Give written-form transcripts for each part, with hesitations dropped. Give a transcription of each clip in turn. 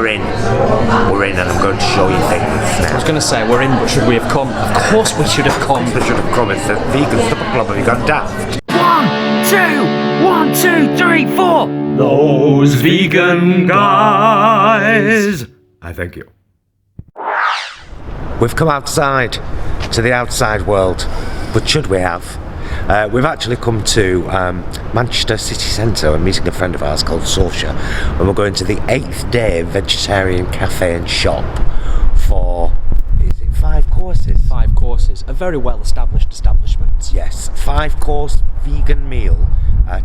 We're in, and I'm going to show you things now. I was going to say we're in, but should we have come? Of course we should have come. We should have come. It's the vegan supper club. Have you gone daft? 1, 2, 3, 4. Those vegan guys. I thank you. We've come outside to the outside world, but should we have? We've actually come to Manchester city centre. I'm meeting a friend of ours called Saoirse, and we're going to the 8th day vegetarian cafe and shop for, is it 5 courses? 5 courses, a very well established establishment. Yes, 5-course vegan meal,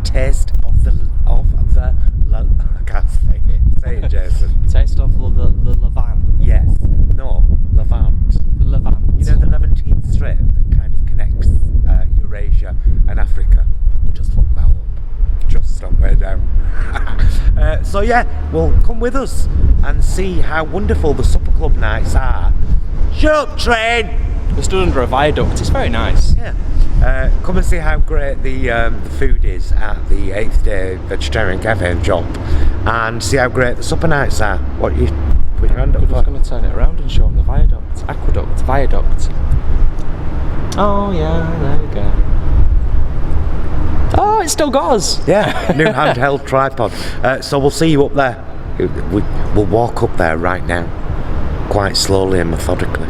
taste of the I can't say it. Say it, Jason. Taste of the Levant. Yes, no, Levant. The Levant. You know the Levantine Strait that kind of connects Eurasia and Africa? Just look that up. Just somewhere down. So yeah, well, come with us and see how wonderful the supper club nights are. Shut up, train! We're stood under a viaduct. It's very nice. Yeah. Come and see how great the food is at the 8th day vegetarian cafe and shop, and see how great the supper nights are. What you put your hand up We're for? just going to turn it around and show them the viaduct. Aqueduct, viaduct. Oh yeah, there you go. Oh, it's still got us. Yeah, new handheld tripod. So we'll see you up there. We'll walk up there right now, quite slowly and methodically.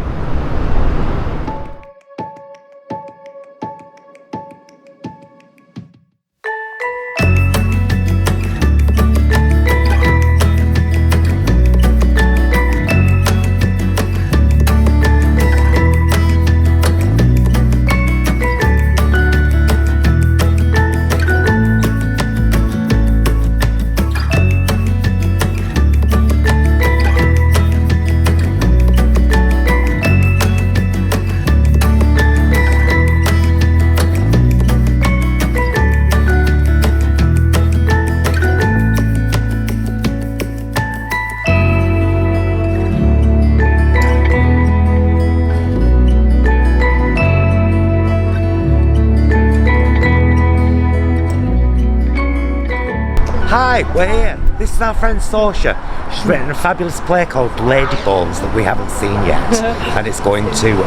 Hi, we're here. This is our friend Saoirse. She's written a fabulous play called LadyBones that we haven't seen yet, and it's going to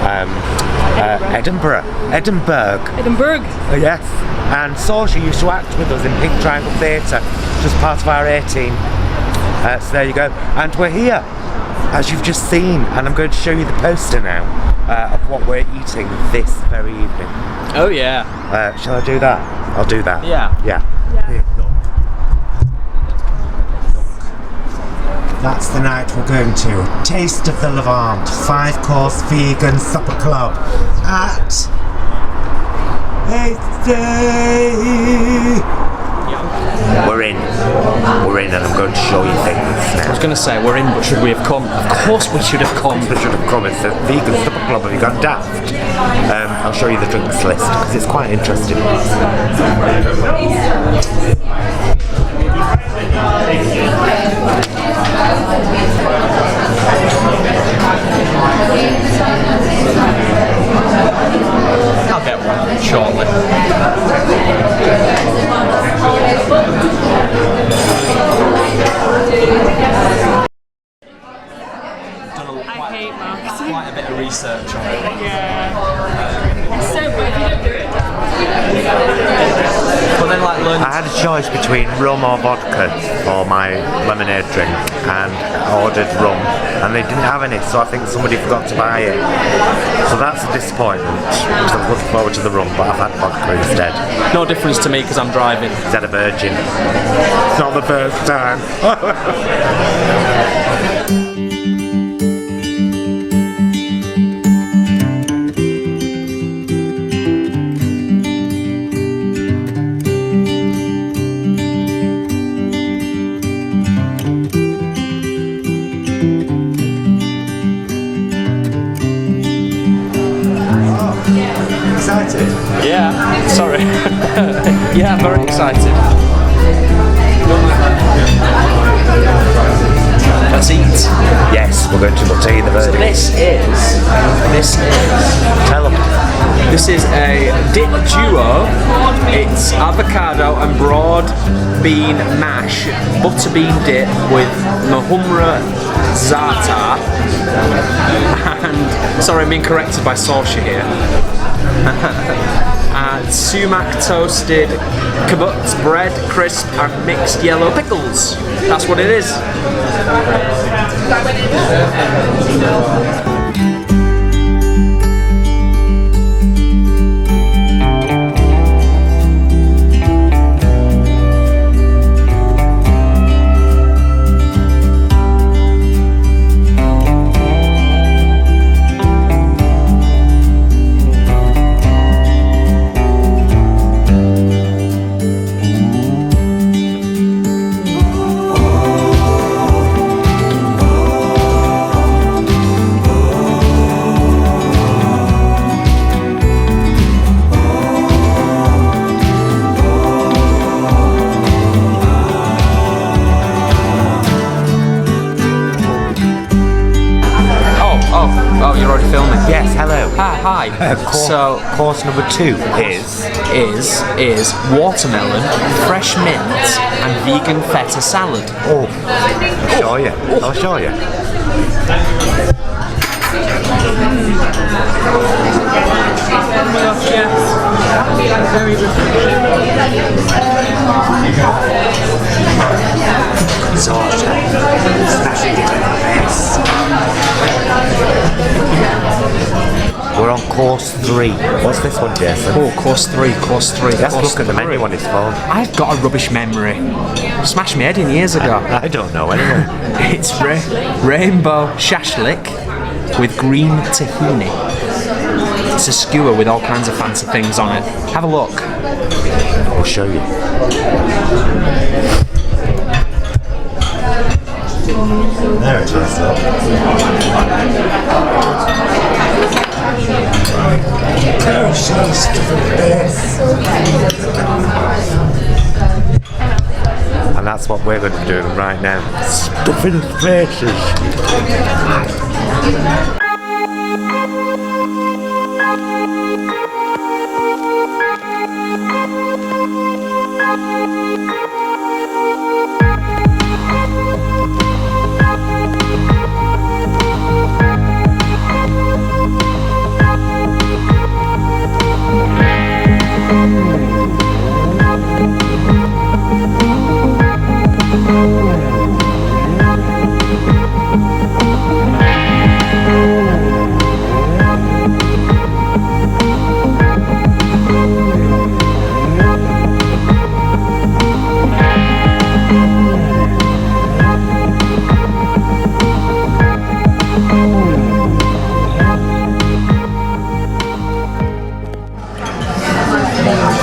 Edinburgh. Yes. And Saoirse used to act with us in Pink Triangle Theatre, just part of our 18. So there you go. And we're here, as you've just seen, and I'm going to show you the poster now of what we're eating this very evening. Oh yeah. Shall I do that? I'll do that. Yeah. Yeah. Here, look. That's the night we're going to. Taste of the Levant, 5-course vegan supper club at 8th day. We're in, and I'm going to show you things now. I was going to say we're in, but should we have come? Of course we should have come. We should have come. It's the vegan supper club. Have you gone daft? I'll show you the drinks list because it's quite interesting. I'll get one shortly. I hate marketing. Quite a bit of research on it. Yeah. It's so good if you don't do it. But then like learn. I had a choice between rum or vodka for my lemonade drink, and I ordered rum, and they didn't have any, so I think somebody forgot to buy it. So that's a disappointment, because I was looking forward to the rum, but I've had vodka instead. No difference to me because I'm driving. Is that a virgin? It's not the first time. Excited? Yeah. Sorry. Yeah, I'm very excited. Let's eat. Yes, we're going to tell you the So verdict. this is. Tell them. This is a dip duo. It's avocado and broad bean mash, butter bean dip with mahumra za'atar, and sorry, I'm being corrected by Sorsha here. And sumac toasted kibbutz bread, crisp and mixed yellow pickles. That's what it is. Oh, you're already filming? Yes, hello. Hi. So course number 2 is watermelon, fresh mint, and vegan feta salad. Oh, I'll show you. Very We're on course 3. What's this one, Jason? Oh, course 3. Let's look at the menu on his phone. I've got a rubbish memory. Smashed my head in years ago. I don't know anyway. It's rainbow shashlik with green tahini. It's a skewer with all kinds of fancy things on it. Have a look. I'll show you. There it is. And that's what we're going to do right now. Stuffing faces.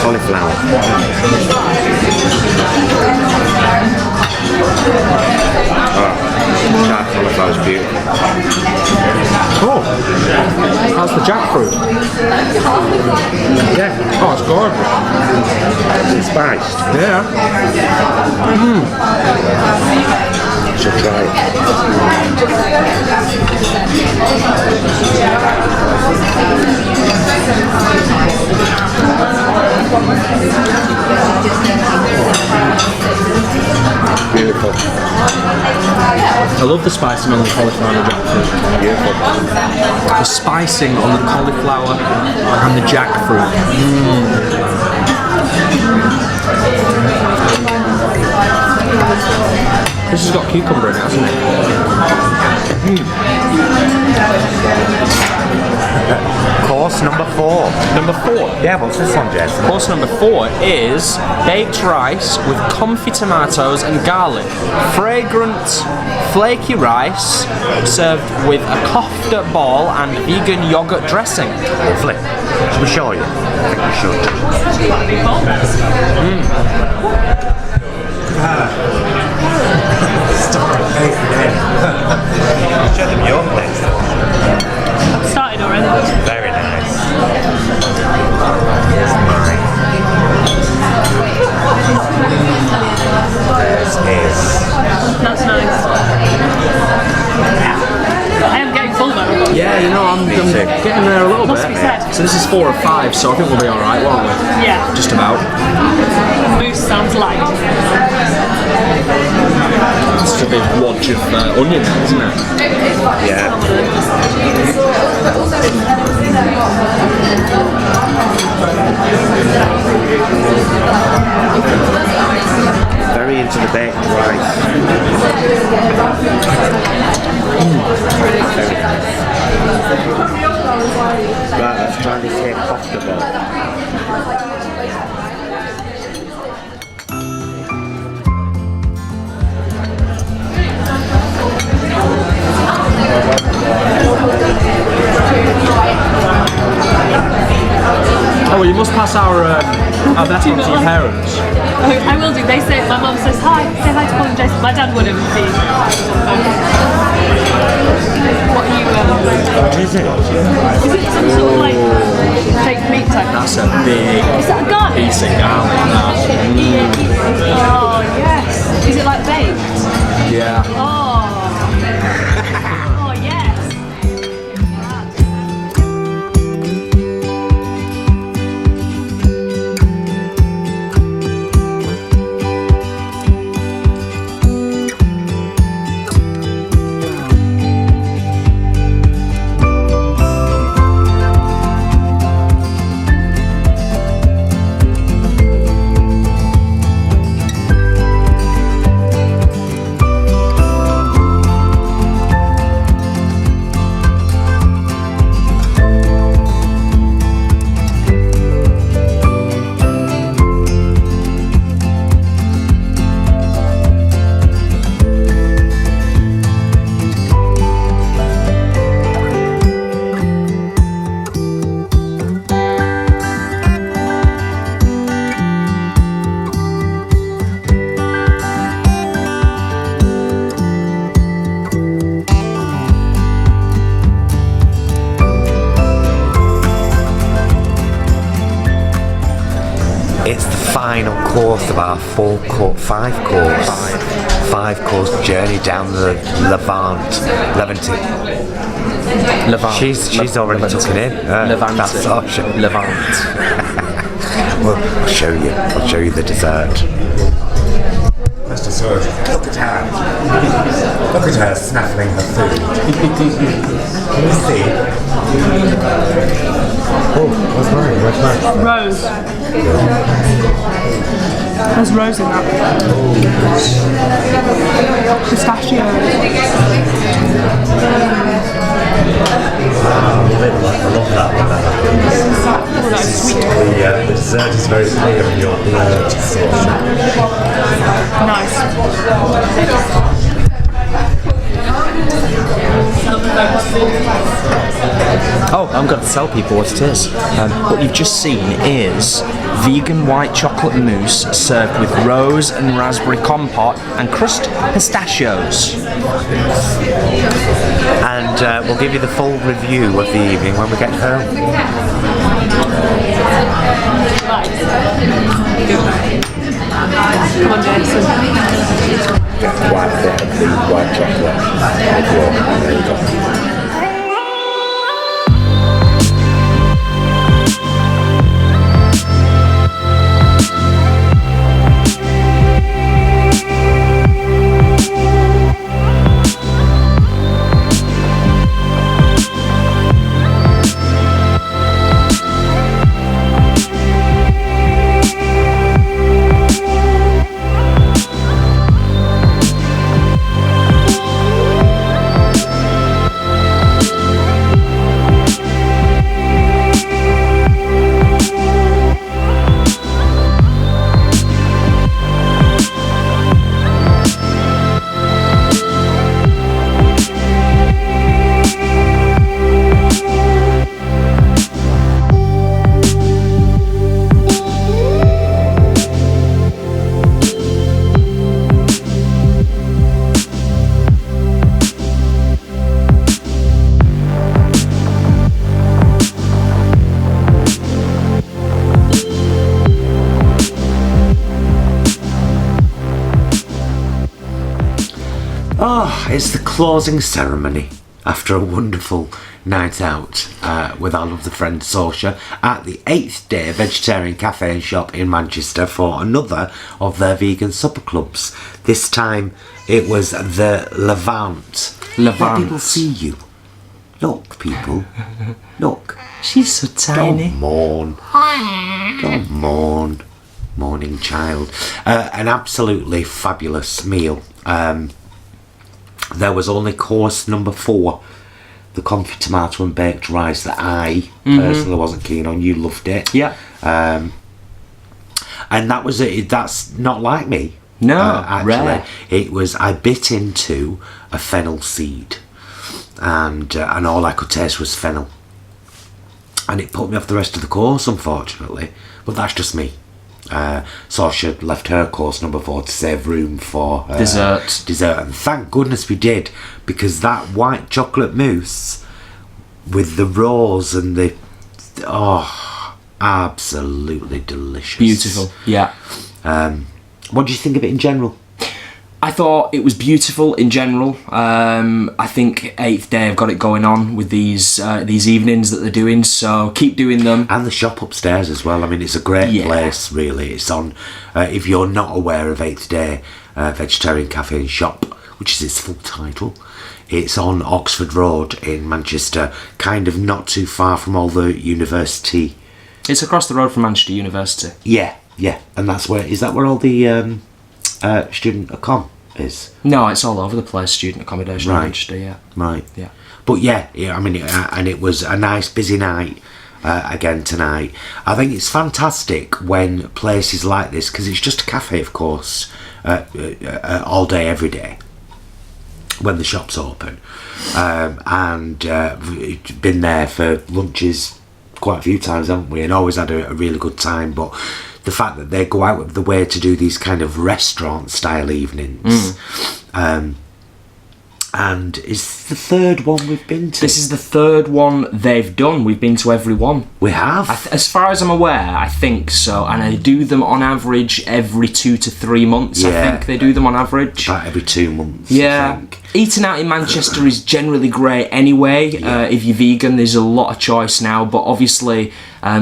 Cauliflower. That cauliflower is beautiful. Oh, how's the jackfruit? Yeah. Oh, it's gorgeous. It's spiced. Yeah. Should try it. Beautiful. I love the spicing on the cauliflower and the jackfruit. Beautiful. The spicing on the cauliflower and the jackfruit. This has got cucumber in it, hasn't it? Course number 4. Number 4. Yeah, what's this one, Jason? Course number 4 is baked rice with comfy tomatoes and garlic. Fragrant, flaky rice served with a kofta ball and vegan yogurt dressing. Lovely. Should we show you? I think we should. Show them your place. started already. Very nice. Here's mine. There's his. That's nice. I am getting full though. Yeah, you know, I'm too. Getting there a little Must bit. be said. So this is 4 or 5, so I think we'll be alright, won't we? Yeah. Just about. Mousse sounds light. It's a big wodge of onion, isn't it? Yeah. Very into the baked rice. Very nice. Right, let's try this here kofta bowl. Oh, well, you must pass our best on to your parents. I will do. They say, my mum says hi. Say hi to Paul and Jason. My dad wouldn't be. What are you? What is it? Is it some sort of like fake meat type? That's a big Is that a garlic? piece of garlic. Oh yes. Is it like baked? Yeah. Oh. Oh yes. It's the final course of our five-course journey down the Levante. She's already took it in. That's option. Levant. Well, I'll show you the dessert. Mr. Sword, look at her. Look at her snaffling her food. Can you see? Oh, what's mine? Where's mine? Rose. There's rose in that. Pistachios. I love that when that happens. Oh, that's sweet. The dessert is very clear in your blood sauce. Nice. Oh, I'm going to tell people what it is. What you've just seen is vegan white chocolate mousse served with rose and raspberry compote and crushed pistachios. And we'll give you the full review of the evening when we get home. Come on, Jason. Get quite a bit of the white chocolate. There you go. It's the closing ceremony after a wonderful night out with our lovely friend Sorsha at the 8th Day Vegetarian Cafe and Shop in Manchester for another of their vegan supper clubs. This time it was the Levant. Let people see you. Look, people. Look. She's so tiny. Don't mourn. Don't mourn. Morning child. An absolutely fabulous meal. There was only course number 4, the confit tomato and baked rice, that I personally wasn't keen on. You loved it. Yeah. And that was it. That's not like me. No, actually. rare. It was, I bit into a fennel seed, and all I could taste was fennel. And it put me off the rest of the course, unfortunately. But that's just me. Sorsha left her course number 4 to save room for dessert, and thank goodness we did, because that white chocolate mousse with the rose and the absolutely delicious. Beautiful. Yeah. What do you think of it in general? I thought it was beautiful in general. I think 8th Day have got it going on with these evenings that they're doing, so keep doing them. And the shop upstairs as well. I mean, it's a great place, really. It's on, if you're not aware of 8th Day Vegetarian Cafe and Shop, which is its full title, it's on Oxford Road in Manchester, kind of not too far from all the university. It's across the road from Manchester University. Yeah. And that's where, is that where all the student accom is? No, it's all over the place, student accommodation in Manchester, yeah. Right. Yeah. But yeah, I mean, and it was a nice busy night again tonight. I think it's fantastic when places like this, because it's just a cafe, of course, all day, every day, when the shop's open. And been there for lunches quite a few times, haven't we? And always had a really good time. But the fact that they go out of the way to do these kind of restaurant style evenings, and it's the 3rd one we've been to. This is the 3rd one they've done. We've been to every one. We have. As far as I'm aware, I think so. And they do them on average every 2 to 3 months. I think they do them on average. About every 2 months. Yeah. I think. Eating out in Manchester is generally great anyway. If you're vegan, there's a lot of choice now. But obviously,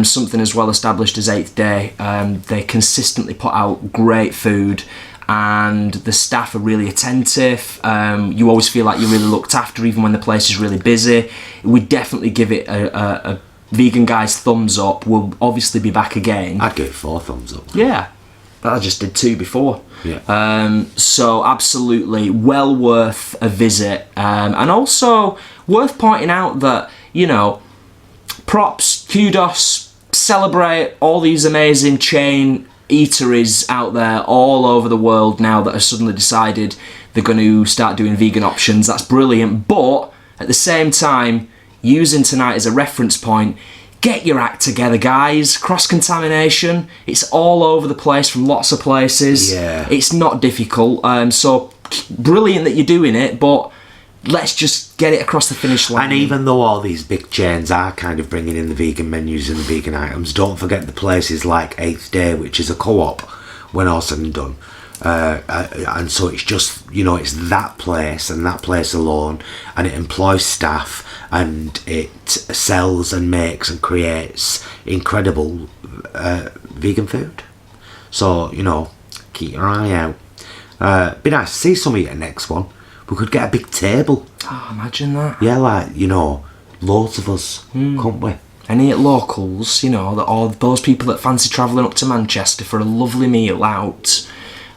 something as well established as 8th Day, they consistently put out great food. And the staff are really attentive. You always feel like you're really looked after, even when the place is really busy. We definitely give it a vegan guy's thumbs up. We'll obviously be back again. I'd give it 4 thumbs up. Yeah, but I just did 2 before. Yeah. So absolutely well worth a visit, and also worth pointing out that, you know, props, kudos, celebrate all these amazing chain eateries out there all over the world now that have suddenly decided they're going to start doing vegan options. That's brilliant, but at the same time, using tonight as a reference point, get your act together, guys. Cross-contamination, it's all over the place from lots of places. It's not difficult, so brilliant that you're doing it, but let's just get it across the finish line. And even though all these big chains are kind of bringing in the vegan menus and the vegan items, don't forget the places like 8th Day, which is a co-op when all said and done. And so it's just, you know, it's that place and that place alone, and it employs staff, and it sells and makes and creates incredible vegan food. So, you know, keep your eye out. Be nice to see some of you at the next one. We could get a big table. Oh, imagine that. Yeah, like, you know, loads of us, couldn't we? Any locals, you know, or those people that fancy travelling up to Manchester for a lovely meal out.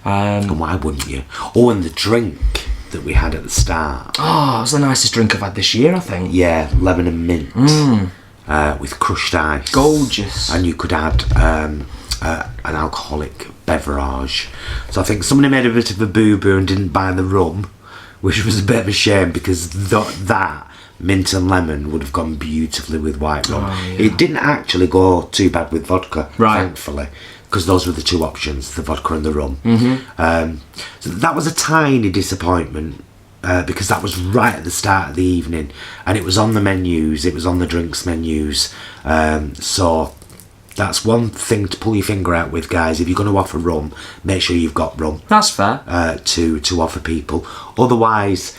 And why wouldn't you? Oh, and the drink that we had at the start. Oh, it was the nicest drink I've had this year, I think. Yeah, lemon and mint with crushed ice. Gorgeous. And you could add an alcoholic beverage. So I think somebody made a bit of a boo-boo and didn't buy the rum, which was a bit of a shame, because that mint and lemon would have gone beautifully with white rum. It didn't actually go too bad with vodka, thankfully, because those were the 2 options, the vodka and the rum. So that was a tiny disappointment, because that was right at the start of the evening, and it was on the menus, it was on the drinks menus. So that's one thing to pull your finger out with, guys. If you're going to offer rum, make sure you've got rum. That's fair. To offer people. Otherwise,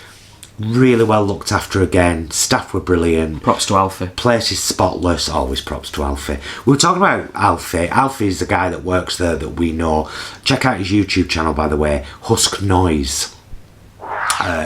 Really well looked after again. Staff were brilliant. Props to Alfie. Place is spotless. Always props to Alfie. We were talking about Alfie. Alfie is the guy that works there that we know. Check out his YouTube channel, by the way. HUSK Noise.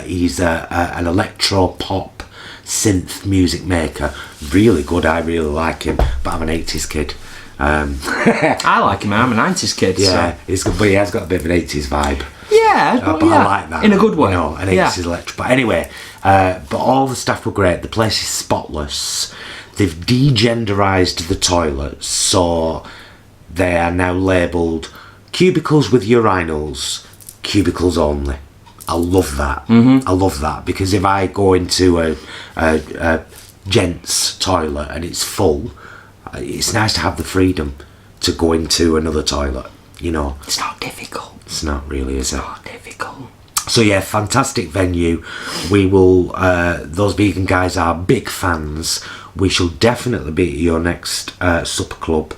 He's an electro pop synth music maker. Really good. I really like him. But I'm an 80s kid. I like him. I'm a 90s kid. Yeah, So. he's good, but he has got a bit of an 80s vibe. Yeah, but I like that. In a good way. You know, an 80s electric. But anyway, but all the staff were great. The place is spotless. They've degenderised the toilets, so they are now labelled cubicles with urinals, cubicles only. I love that. I love that, because if I go into a gents toilet and it's full, it's nice to have the freedom to go into another toilet, you know. It's not difficult. It's not really, is it? Not difficult. So yeah, fantastic venue. We will, those vegan guys are big fans. We shall definitely be at your next supper club.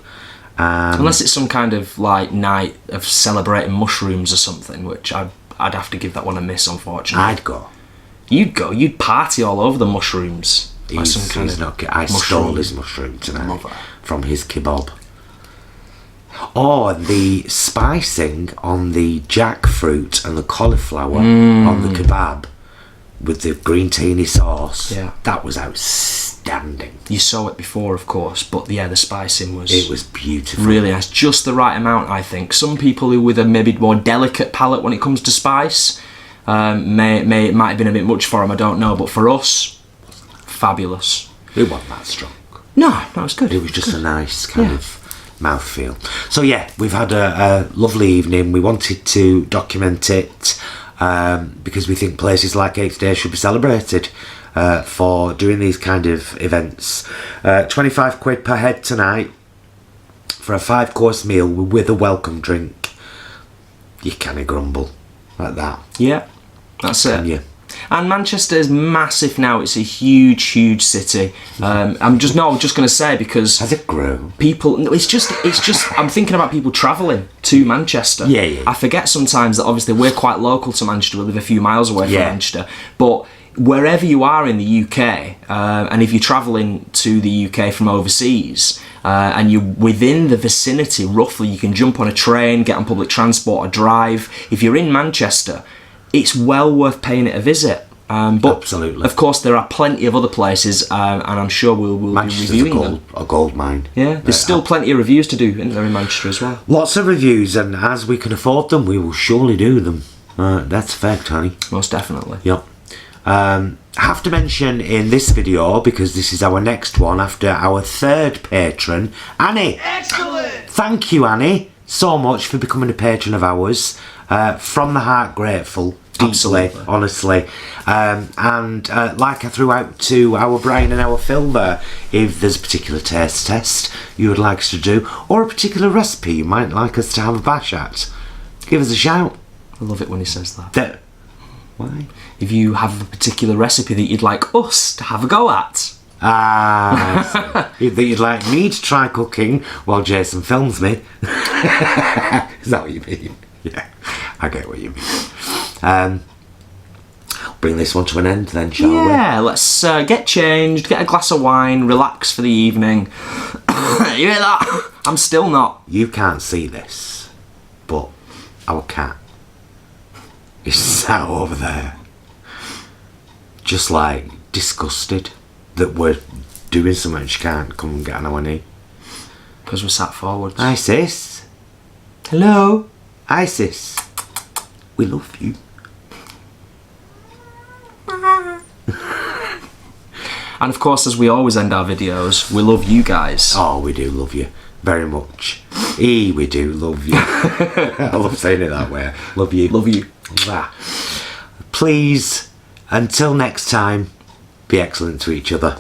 Unless it's some kind of like night of celebrating mushrooms or something, which I'd have to give that one a miss, unfortunately. I'd go. You'd go. You'd party all over the mushrooms. Like some kind of I stole his mushroom tonight from his kebab. Oh, and the spicing on the jackfruit and the cauliflower on the kebab with the green tahini sauce. Yeah. That was outstanding. You saw it before, of course, but yeah, the spicing was... It was beautiful. Really nice. Just the right amount, I think. Some people who with a maybe more delicate palate when it comes to spice, it might have been a bit much for them, I don't know. But for us, fabulous. It wasn't that strong. No, it was good. It was just a nice kind of mouthfeel. So yeah, we've had a lovely evening. We wanted to document it because we think places like 8th Day should be celebrated for doing these kind of events. 25 quid per head tonight for a 5-course meal with a welcome drink. You can't grumble like that. Yeah, that's it. Can you? And Manchester is massive now. It's a huge, huge city. I'm just going to say, because has it grown? People, it's just. I'm thinking about people travelling to Manchester. Yeah. I forget sometimes that obviously we're quite local to Manchester. We live a few miles away from Manchester, but wherever you are in the UK, and if you're travelling to the UK from overseas, and you're within the vicinity, roughly, you can jump on a train, get on public transport, or drive. If you're in Manchester, it's well worth paying it a visit. But absolutely. Of course, there are plenty of other places, and I'm sure we'll be reviewing them. A gold mine. Yeah, there's still plenty of reviews to do, isn't there, in Manchester as well? Lots of reviews, and as we can afford them, we will surely do them. That's a fact, honey. Most definitely. Yep. I have to mention in this video, because this is our next one after our 3rd patron, Annie. Excellent! Thank you, Annie, so much for becoming a patron of ours. From the heart, grateful. Deeply, absolutely, honestly. And like I threw out to our Brian and our Phil there, if there's a particular taste test you would like us to do, or a particular recipe you might like us to have a bash at, give us a shout. I love it when he says that. Why? If you have a particular recipe that you'd like us to have a go at. That you'd like me to try cooking while Jason films me. Is that what you mean? Yeah, I get what you mean. Bring this one to an end then, shall we? Yeah, let's get changed, get a glass of wine, relax for the evening. You hear that? I'm still not. You can't see this, but our cat is sat over there, just like disgusted that we're doing something she can't come and get on our knee. Because we're sat forwards. Hi, sis. Hello. Hi, sis. We love you. And of course, as we always end our videos, we love you guys. Oh, we do love you very much. We do love you. I love saying it that way. Love you. Love you. Please, until next time, be excellent to each other.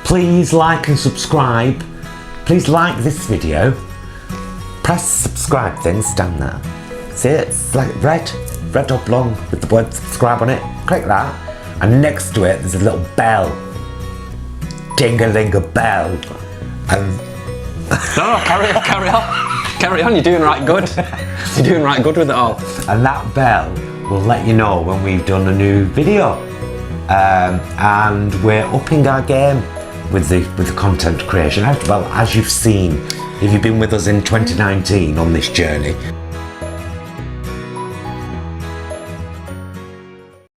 Please like and subscribe. Please like this video. Press subscribe things down there. See it? It's like red oblong with the word subscribe on it. Click that, and next to it there's a little bell. Ding-a-ling-a bell. And No, carry on. Carry on, you're doing right good. You're doing right good with it all. And that bell will let you know when we've done a new video. And we're upping our game with the content creation. Well, as you've seen, if you've been with us in 2019 on this journey,